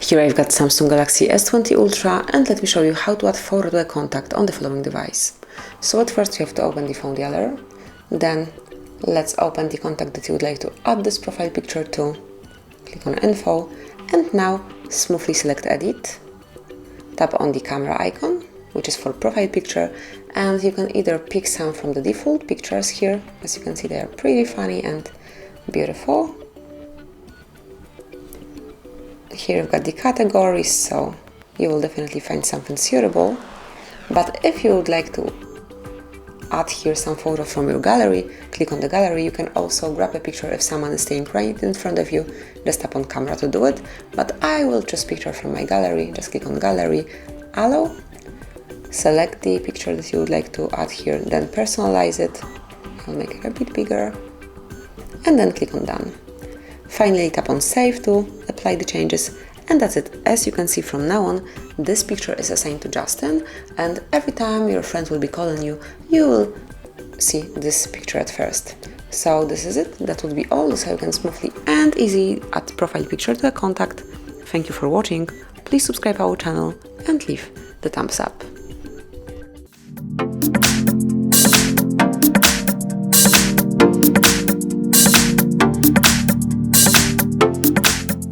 Here I've got Samsung Galaxy S20 Ultra, and let me show you how to add photo to a contact on the following device. So at first you have to open the phone gallery, then let's open the contact that you would like to add this profile picture to. Click on Info, and now smoothly select Edit. Tap on the camera icon, which is for profile picture, and you can either pick some from the default pictures here. As you can see, they are pretty funny and beautiful. Here you've got the categories, so you will definitely find something suitable. But if you would like to add here some photos from your gallery, click on the gallery. You can also grab a picture if someone is staying right in front of you. Just tap on camera to do it. But I will choose picture from my gallery. Just click on gallery, allow, select the picture that you would like to add here, then personalize it. I'll make it a bit bigger, and then click on done. Finally, tap on save to apply the changes, and that's it. As you can see, from now on, this picture is assigned to Justin, and every time your friend will be calling you, you will see this picture at first. So this is it. That would be all. This is how you can smoothly and easy add profile picture to a contact. Thank you for watching. Please subscribe our channel and leave the thumbs up.